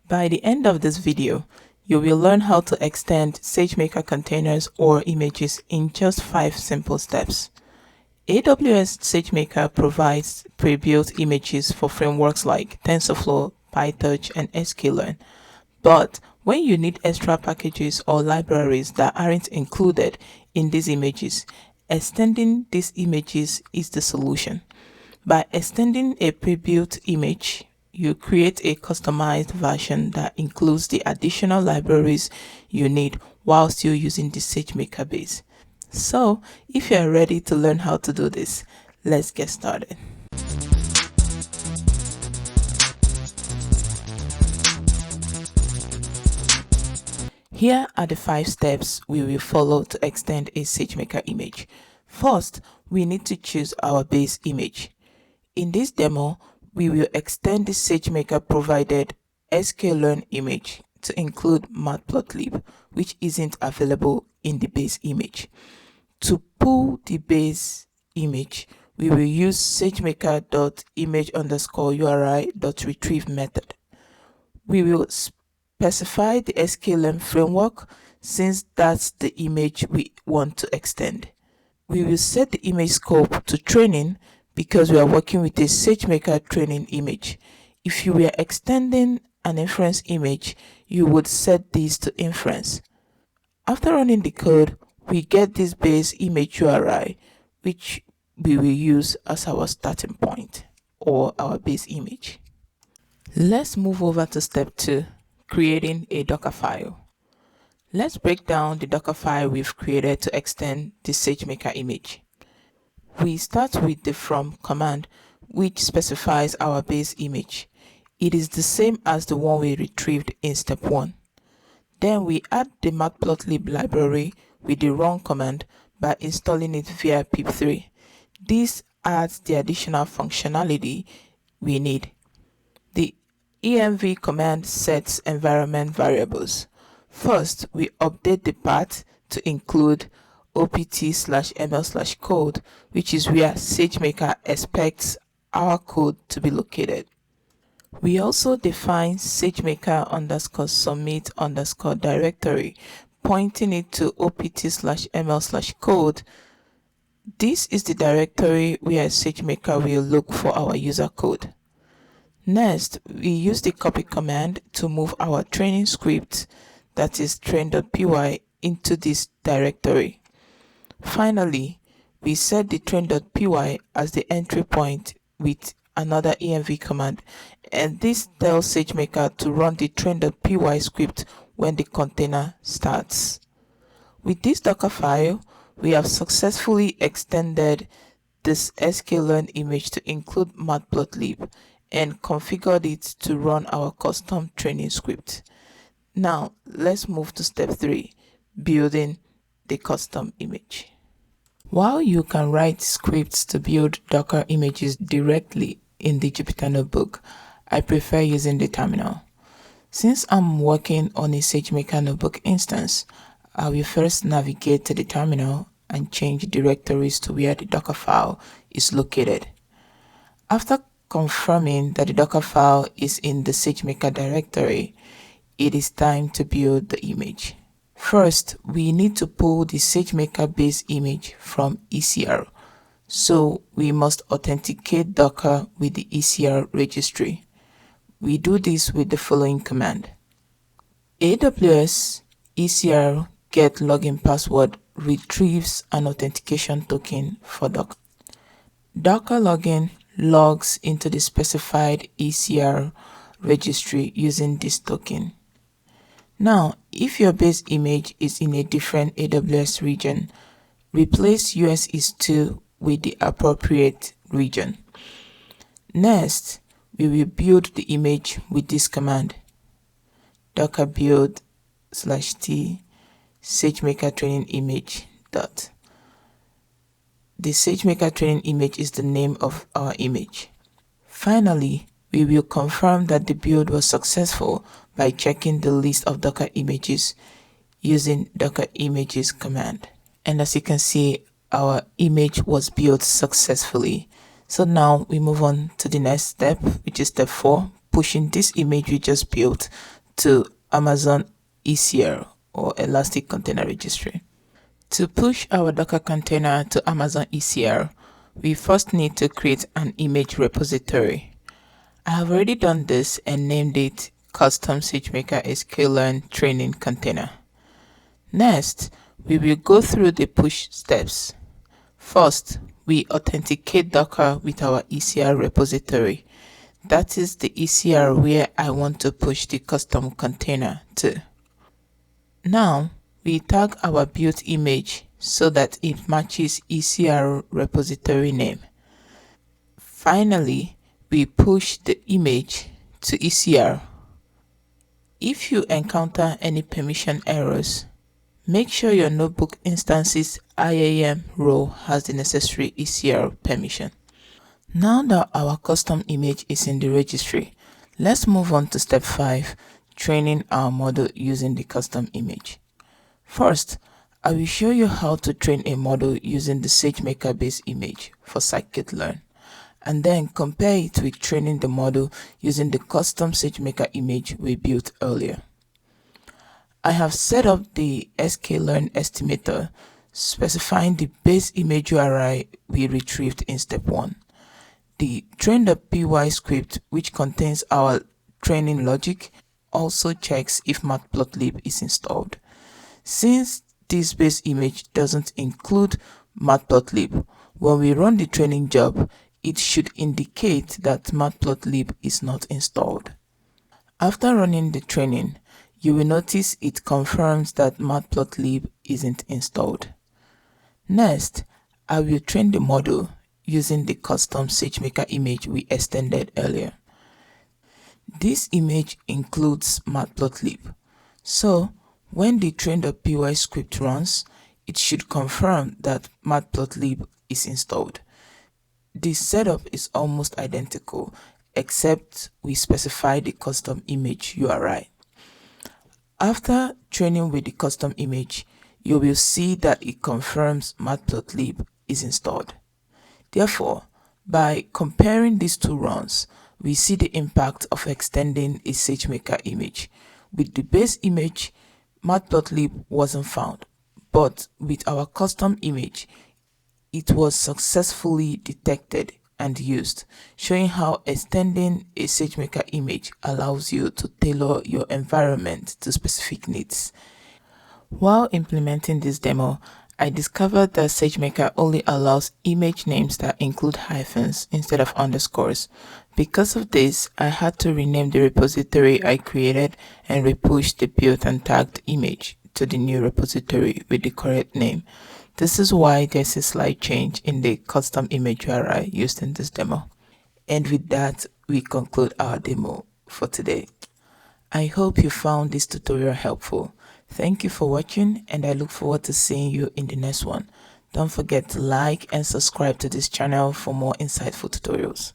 By the end of this video, you will learn how to extend SageMaker containers or images in just 5 simple steps. AWS SageMaker provides pre-built images for frameworks like TensorFlow, PyTorch, and sklearn. But when you need extra packages or libraries that aren't included in these images, extending these images is the solution. By extending a pre-built image, you create a customized version that includes the additional libraries you need while still using the SageMaker base. So, if you are ready to learn how to do this, let's get started. Here are the 5 steps we will follow to extend a SageMaker image. First, we need to choose our base image. In this demo, we will extend the SageMaker provided sklearn image to include matplotlib, which isn't available in the base image. To pull the base image, we will use SageMaker.image_uri.retrieve method. We will specify the sklearn framework since that's the image we want to extend. We will set the image scope to training because we are working with a SageMaker training image. If you were extending an inference image, you would set this to inference. After running the code, we get this base image URI, which we will use as our starting point or our base image. Let's move over to step 2, creating a Dockerfile. Let's break down the Dockerfile we've created to extend the SageMaker image. We start with the from command, which specifies our base image. It is the same as the one we retrieved in step 1. Then we add the matplotlib library with the run command by installing it via pip3. This adds the additional functionality we need. The env command sets environment variables. First, we update the path to include opt/ml/code, which is where SageMaker expects our code to be located. We also define SageMaker_submit_directory, pointing it to opt/ml/code. This is the directory where SageMaker will look for our user code. Next, we use the copy command to move our training script, that is train.py, into this directory. Finally, we set the train.py as the entry point with another env command, and this tells SageMaker to run the train.py script when the container starts. With this Dockerfile, we have successfully extended this sklearn image to include matplotlib and configured it to run our custom training script. Now, let's move to step 3, building the custom image. While you can write scripts to build Docker images directly in the Jupyter Notebook, I prefer using the terminal. Since I'm working on a SageMaker Notebook instance, I will first navigate to the terminal and change directories to where the Dockerfile is located. After confirming that the Dockerfile is in the SageMaker directory, it is time to build the image. First, we need to pull the SageMaker base image from ECR, so we must authenticate Docker with the ECR registry. We do this with the following command. AWS ECR get login password retrieves an authentication token for Docker. Docker login logs into the specified ECR registry using this token. Now, if your base image is in a different AWS region, replace US East 2 with the appropriate region. Next, we will build the image with this command, docker build/t SageMaker training image dot. The SageMaker training image is the name of our image. Finally, we will confirm that the build was successful by checking the list of Docker images using Docker images command. And as you can see, our image was built successfully. So now we move on to the next step, which is step 4, pushing this image we just built to Amazon ECR or Elastic Container Registry. To push our Docker container to Amazon ECR, we first need to create an image repository. I have already done this and named it Custom SageMaker sklearn Training Container. Next, we will go through the push steps. First, we authenticate Docker with our ECR repository. That is the ECR where I want to push the custom container to. Now, we tag our built image so that it matches ECR repository name. Finally, we push the image to ECR. If you encounter any permission errors, make sure your notebook instance's IAM role has the necessary ECR permission. Now that our custom image is in the registry, let's move on to step 5, training our model using the custom image. First, I will show you how to train a model using the SageMaker base image for scikit-learn, and then compare it with training the model using the custom SageMaker image we built earlier. I have set up the sklearn estimator, specifying the base image URI we retrieved in step 1. The train.py script, which contains our training logic, also checks if matplotlib is installed. Since this base image doesn't include matplotlib, when we run the training job, it should indicate that matplotlib is not installed. After running the training, you will notice it confirms that matplotlib isn't installed. Next, I will train the model using the custom SageMaker image we extended earlier. This image includes matplotlib, so when the train.py script runs, it should confirm that matplotlib is installed. The setup is almost identical, except we specify the custom image URI. After training with the custom image, you will see that it confirms matplotlib is installed. Therefore, by comparing these two runs, we see the impact of extending a SageMaker image. With the base image, matplotlib wasn't found, but with our custom image, it was successfully detected and used, showing how extending a SageMaker image allows you to tailor your environment to specific needs. While implementing this demo, I discovered that SageMaker only allows image names that include hyphens instead of underscores. Because of this, I had to rename the repository I created and repush the built and tagged image to the new repository with the correct name. This is why there's a slight change in the custom image URI used in this demo. And with that, we conclude our demo for today. I hope you found this tutorial helpful. Thank you for watching, and I look forward to seeing you in the next one. Don't forget to like and subscribe to this channel for more insightful tutorials.